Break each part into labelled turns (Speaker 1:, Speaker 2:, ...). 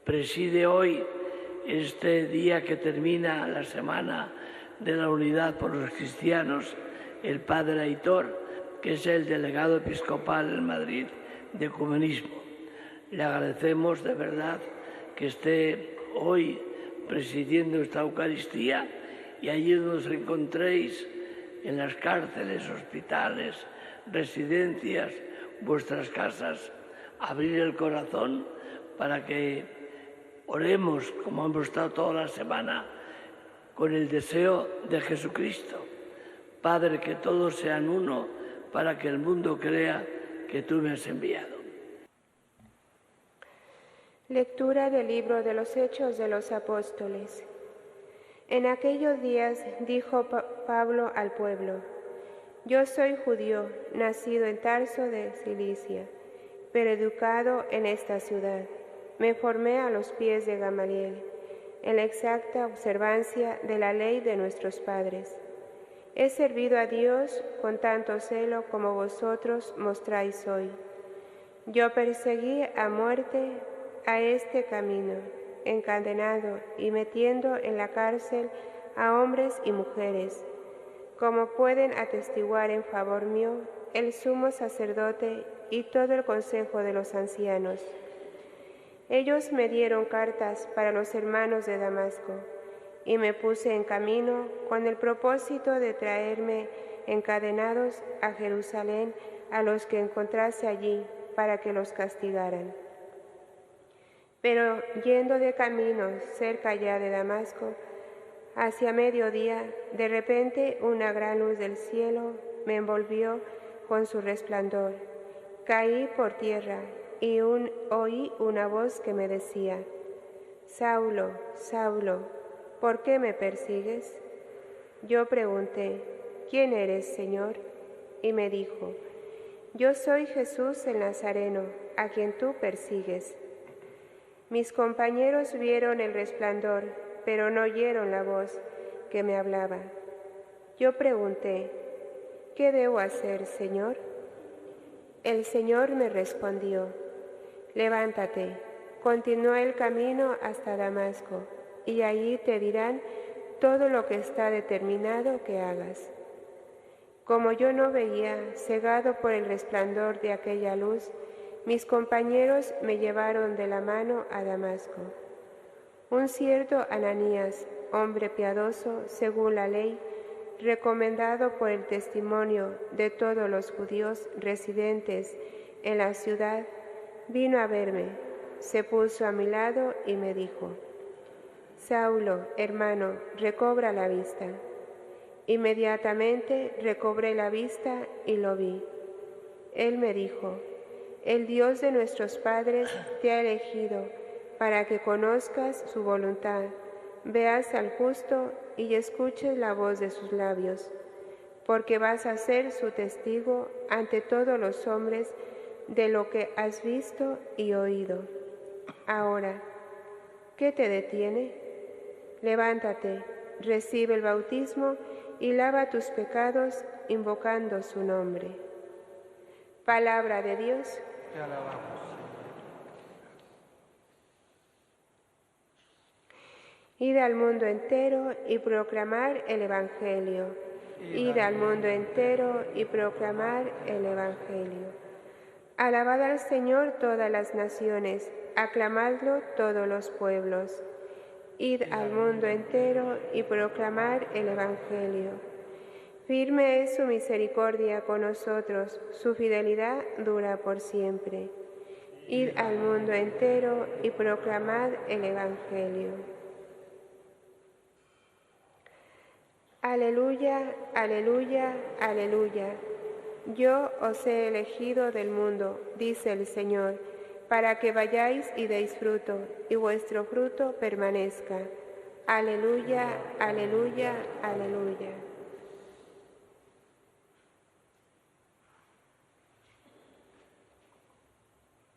Speaker 1: Preside hoy, este día que termina la Semana de la Unidad por los Cristianos, el Padre Aitor, que es el delegado episcopal en Madrid de Ecumenismo. Le agradecemos de verdad que esté hoy presidiendo esta Eucaristía y allí donde os encontréis, en las cárceles, hospitales, residencias, vuestras casas, abrir el corazón para que oremos, como hemos estado toda la semana, con el deseo de Jesucristo. Padre, que todos sean uno para que el mundo crea que tú me has enviado.
Speaker 2: Lectura del libro de los Hechos de los Apóstoles. En aquellos días dijo Pablo al pueblo: Yo soy judío, nacido en Tarso de Cilicia, pero educado en esta ciudad. Me formé a los pies de Gamaliel, en la exacta observancia de la ley de nuestros padres. He servido a Dios con tanto celo como vosotros mostráis hoy. Yo perseguí a muerte a este camino, encadenado y metiendo en la cárcel a hombres y mujeres, como pueden atestiguar en favor mío el sumo sacerdote y todo el consejo de los ancianos. Ellos me dieron cartas para los hermanos de Damasco, y me puse en camino con el propósito de traerme encadenados a Jerusalén a los que encontrase allí para que los castigaran. Pero yendo de camino cerca ya de Damasco, hacia mediodía, de repente una gran luz del cielo me envolvió con su resplandor. Caí por tierra y oí una voz que me decía: Saulo, Saulo, ¿por qué me persigues? Yo pregunté: ¿Quién eres, Señor? Y me dijo: Yo soy Jesús el Nazareno, a quien tú persigues. Mis compañeros vieron el resplandor, pero no oyeron la voz que me hablaba. Yo pregunté: ¿Qué debo hacer, Señor? El Señor me respondió: Levántate, continúa el camino hasta Damasco, y allí te dirán todo lo que está determinado que hagas. Como yo no veía, cegado por el resplandor de aquella luz, mis compañeros me llevaron de la mano a Damasco. Un cierto Ananías, hombre piadoso según la ley, recomendado por el testimonio de todos los judíos residentes en la ciudad, vino a verme, se puso a mi lado y me dijo: Saulo, hermano, recobra la vista. Inmediatamente recobré la vista y lo vi. Él me dijo: El Dios de nuestros padres te ha elegido para que conozcas su voluntad, veas al justo y escuches la voz de sus labios, porque vas a ser su testigo ante todos los hombres de lo que has visto y oído. Ahora, ¿qué te detiene? Levántate, recibe el bautismo y lava tus pecados invocando su nombre. Palabra de Dios.
Speaker 3: Te alabamos.
Speaker 2: Id al mundo entero y proclamar el Evangelio. Id al mundo entero y proclamar el Evangelio. Alabad al Señor todas las naciones, aclamadlo todos los pueblos. Id al mundo entero y proclamar el Evangelio. Firme es su misericordia con nosotros, su fidelidad dura por siempre. Id al mundo entero y proclamad el Evangelio. Aleluya, aleluya, aleluya. Yo os he elegido del mundo, dice el Señor, para que vayáis y deis fruto, y vuestro fruto permanezca. Aleluya, aleluya, aleluya.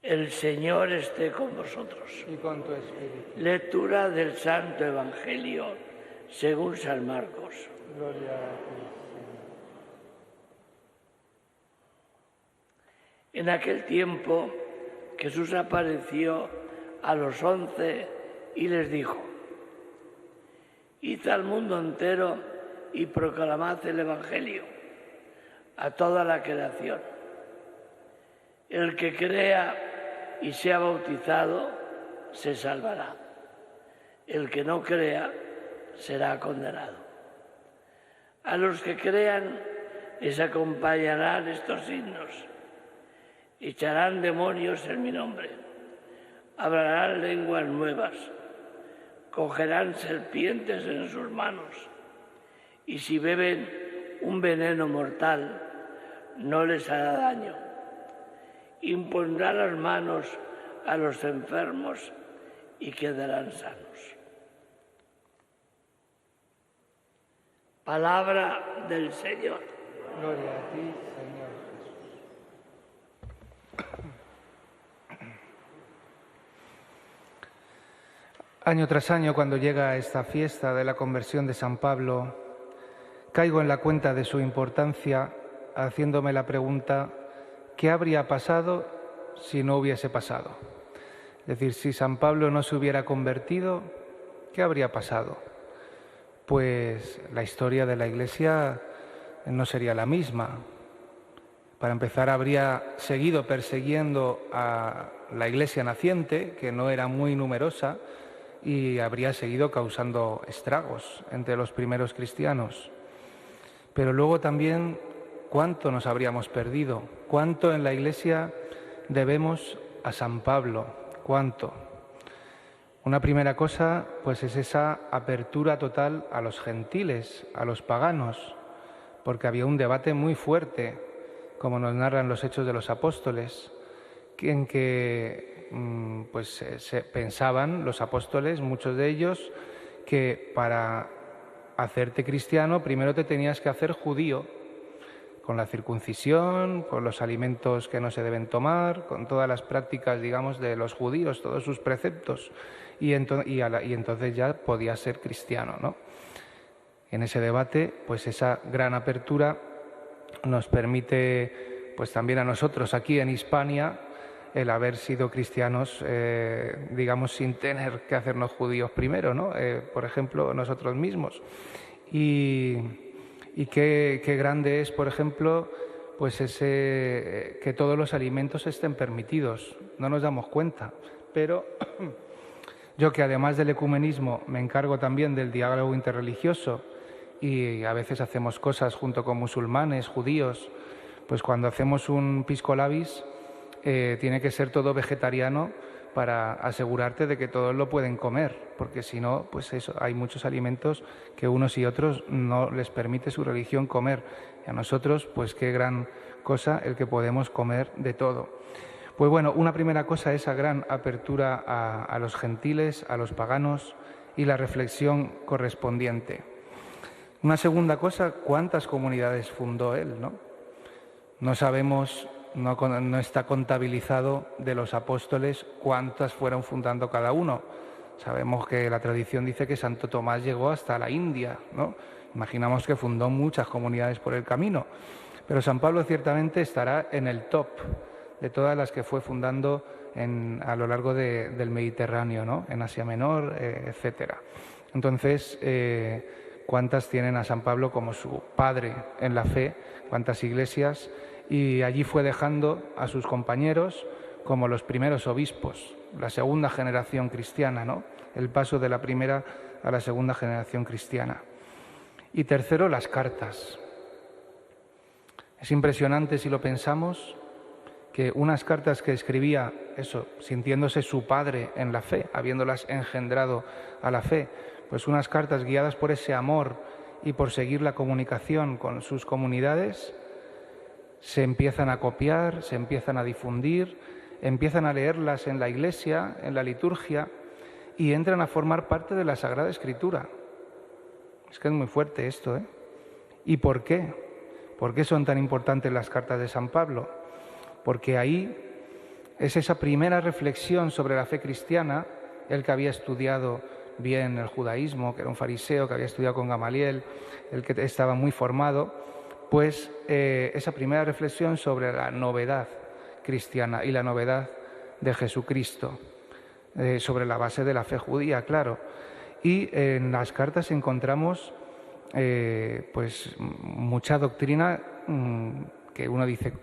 Speaker 1: El Señor esté con vosotros.
Speaker 3: Y con tu espíritu.
Speaker 1: Lectura del Santo Evangelio según San Marcos.
Speaker 3: Gloria a ti, Señor.
Speaker 1: En aquel tiempo Jesús apareció a los 11 y les dijo: id al mundo entero y proclamad el Evangelio a toda la creación. El que crea y sea bautizado se salvará. El que no crea será condenado. A los que crean les acompañarán estos signos: echarán demonios en mi nombre, hablarán lenguas nuevas, cogerán serpientes en sus manos, y si beben un veneno mortal no les hará daño. Impondrán las manos a los enfermos y quedarán sanos. Palabra del Señor.
Speaker 3: Gloria a ti, Señor Jesús.
Speaker 4: Año tras año, cuando llega esta fiesta de la conversión de San Pablo, caigo en la cuenta de su importancia haciéndome la pregunta: ¿qué habría pasado si no hubiese pasado? Es decir, si San Pablo no se hubiera convertido, ¿qué habría pasado? Pues la historia de la Iglesia no sería la misma. Para empezar, habría seguido persiguiendo a la Iglesia naciente, que no era muy numerosa, y habría seguido causando estragos entre los primeros cristianos. Pero luego también, ¿cuánto nos habríamos perdido? ¿Cuánto en la Iglesia debemos a San Pablo? ¿Cuánto? Una primera cosa, pues es esa apertura total a los gentiles, a los paganos, porque había un debate muy fuerte, como nos narran los Hechos de los Apóstoles, en que se pensaban los apóstoles, muchos de ellos, que para hacerte cristiano primero te tenías que hacer judío, con la circuncisión, con los alimentos que no se deben tomar, con todas las prácticas, digamos, de los judíos, todos sus preceptos, y entonces ya podías ser cristiano, ¿no? En ese debate, pues esa gran apertura nos permite, pues también a nosotros aquí en Hispania, el haber sido cristianos, digamos, sin tener que hacernos judíos primero, ¿no? Por ejemplo, nosotros mismos. Y qué grande es, por ejemplo, pues que todos los alimentos estén permitidos. No nos damos cuenta, pero yo, que además del ecumenismo me encargo también del diálogo interreligioso y a veces hacemos cosas junto con musulmanes, judíos, pues cuando hacemos un pisco labis tiene que ser todo vegetariano para asegurarte de que todos lo pueden comer, porque si no, pues eso, hay muchos alimentos que unos y otros no les permite su religión comer. Y a nosotros, pues qué gran cosa el que podemos comer de todo. Pues bueno, una primera cosa, esa gran apertura a los gentiles, a los paganos, y la reflexión correspondiente. Una segunda cosa, ¿cuántas comunidades fundó él, no? No sabemos, no está contabilizado de los apóstoles cuántas fueron fundando cada uno. Sabemos que la tradición dice que Santo Tomás llegó hasta la India, ¿no? Imaginamos que fundó muchas comunidades por el camino, pero San Pablo ciertamente estará en el top de todas las que fue fundando a lo largo del Mediterráneo, ¿no? En Asia Menor, etcétera. Entonces, ¿cuántas tienen a San Pablo como su padre en la fe? ¿Cuántas iglesias? Y allí fue dejando a sus compañeros como los primeros obispos, la segunda generación cristiana, ¿no? El paso de la primera a la segunda generación cristiana. Y tercero, las cartas. Es impresionante, si lo pensamos, que unas cartas que escribía, sintiéndose su padre en la fe, habiéndolas engendrado a la fe, pues unas cartas guiadas por ese amor y por seguir la comunicación con sus comunidades, se empiezan a copiar, se empiezan a difundir, empiezan a leerlas en la Iglesia, en la liturgia, y entran a formar parte de la Sagrada Escritura. Es que es muy fuerte esto, ¿eh? ¿Y por qué? ¿Por qué son tan importantes las cartas de San Pablo? Porque ahí es esa primera reflexión sobre la fe cristiana, él que había estudiado bien el judaísmo, que era un fariseo, que había estudiado con Gamaliel, el que estaba muy formado, pues esa primera reflexión sobre la novedad cristiana y la novedad de Jesucristo. sobre la base de la fe judía, claro. Y en las cartas encontramos pues mucha doctrina que uno dice,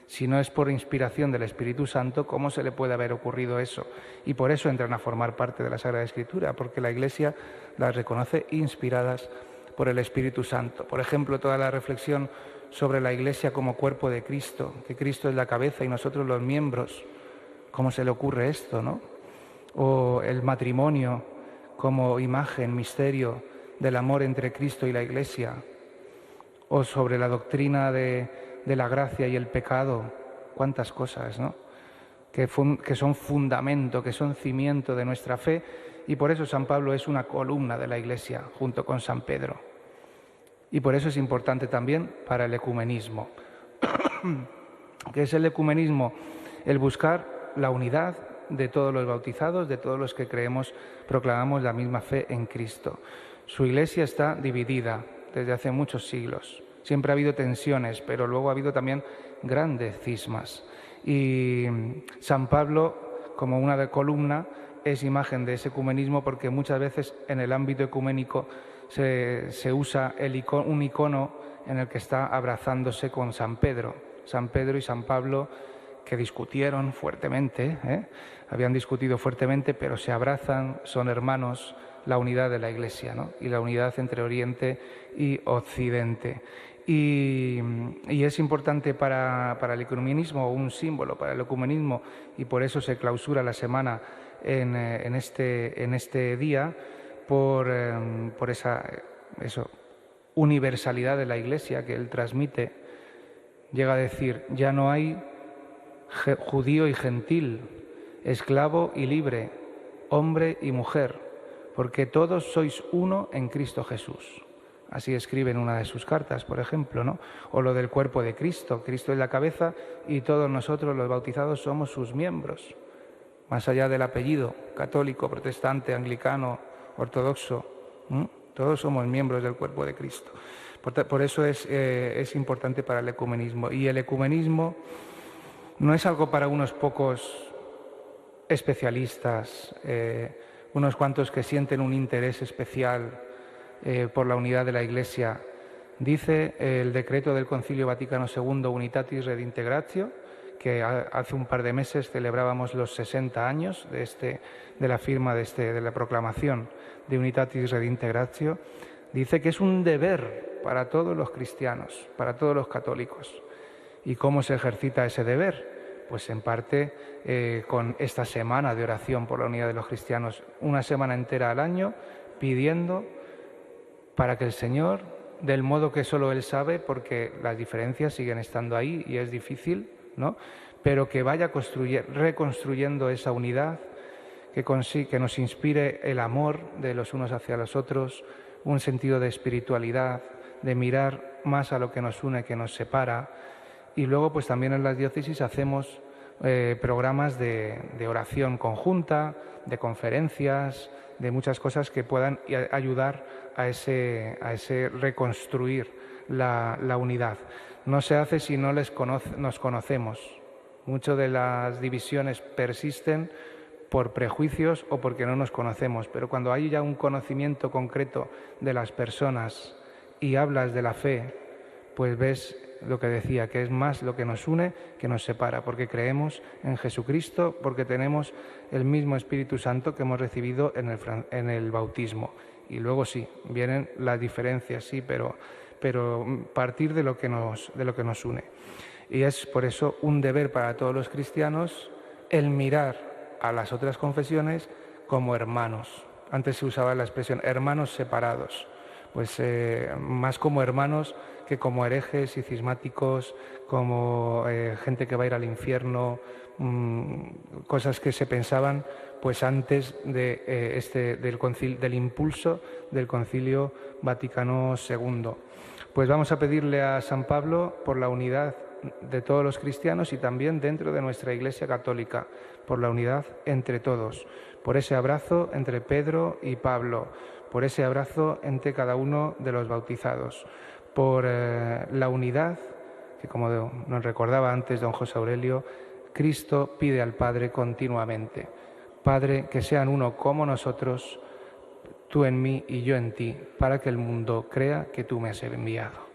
Speaker 4: si no es por inspiración del Espíritu Santo, ¿cómo se le puede haber ocurrido eso? Y por eso entran a formar parte de la Sagrada Escritura, porque la Iglesia las reconoce inspiradas por el Espíritu Santo. Por ejemplo, toda la reflexión sobre la Iglesia como cuerpo de Cristo, que Cristo es la cabeza y nosotros los miembros. ¿Cómo se le ocurre esto, no? O el matrimonio como imagen, misterio del amor entre Cristo y la Iglesia. O sobre la doctrina de la gracia y el pecado. Cuántas cosas, ¿no? Que son fundamento, que son cimiento de nuestra fe. Y por eso San Pablo es una columna de la Iglesia, junto con San Pedro. Y por eso es importante también para el ecumenismo. ¿Qué es el ecumenismo? El buscar la unidad de todos los bautizados, de todos los que creemos, proclamamos la misma fe en Cristo. Su Iglesia está dividida desde hace muchos siglos. Siempre ha habido tensiones, pero luego ha habido también grandes cismas. Y San Pablo, como una columna, es imagen de ese ecumenismo porque muchas veces en el ámbito ecuménico se usa un icono en el que está abrazándose con San Pedro. San Pedro y San Pablo, que discutieron fuertemente, habían discutido fuertemente, pero se abrazan, son hermanos, la unidad de la Iglesia, ¿no? Y la unidad entre Oriente y Occidente. Y es importante para el ecumenismo, un símbolo para el ecumenismo, y por eso se clausura la semana en este día, por esa universalidad de la Iglesia que él transmite. Llega a decir, ya no hay judío y gentil, esclavo y libre, hombre y mujer, porque todos sois uno en Cristo Jesús. Así escribe en una de sus cartas, por ejemplo, ¿no? O lo del cuerpo de Cristo. Cristo es la cabeza y todos nosotros, los bautizados, somos sus miembros. Más allá del apellido, católico, protestante, anglicano, ortodoxo, todos somos miembros del cuerpo de Cristo. Por eso es importante para el ecumenismo. Y el ecumenismo no es algo para unos pocos especialistas, unos cuantos que sienten un interés especial por la unidad de la Iglesia. Dice el decreto del Concilio Vaticano II, Unitatis Redintegratio, que hace un par de meses celebrábamos los 60 años de la firma de la proclamación de Unitatis Redintegratio. Dice que es un deber para todos los cristianos, para todos los católicos. ¿Y cómo se ejercita ese deber? Pues en parte con esta semana de oración por la unidad de los cristianos, una semana entera al año pidiendo para que el Señor, del modo que solo Él sabe, porque las diferencias siguen estando ahí y es difícil, ¿no? Pero que vaya reconstruyendo esa unidad, que nos inspire el amor de los unos hacia los otros, un sentido de espiritualidad, de mirar más a lo que nos une que nos separa. Y luego pues también en las diócesis hacemos programas de oración conjunta, de conferencias, de muchas cosas que puedan ayudar a ese reconstruir la unidad. No se hace si no nos conocemos. Muchas de las divisiones persisten por prejuicios o porque no nos conocemos, pero cuando hay ya un conocimiento concreto de las personas y hablas de la fe, pues ves lo que decía, que es más lo que nos une que nos separa, porque creemos en Jesucristo, porque tenemos el mismo Espíritu Santo que hemos recibido en el bautismo. Y luego sí, vienen las diferencias, sí, pero partir de lo que nos une. Y es por eso un deber para todos los cristianos el mirar a las otras confesiones como hermanos. Antes se usaba la expresión hermanos separados, pues más como hermanos que como herejes y cismáticos, como gente que va a ir al infierno, cosas que se pensaban pues antes del impulso del Concilio Vaticano II. Pues vamos a pedirle a San Pablo por la unidad de todos los cristianos y también dentro de nuestra Iglesia Católica, por la unidad entre todos, por ese abrazo entre Pedro y Pablo, por ese abrazo entre cada uno de los bautizados, por la unidad que, como nos recordaba antes don José Aurelio, Cristo pide al Padre continuamente. Padre, que sean uno como nosotros, tú en mí y yo en ti, para que el mundo crea que tú me has enviado.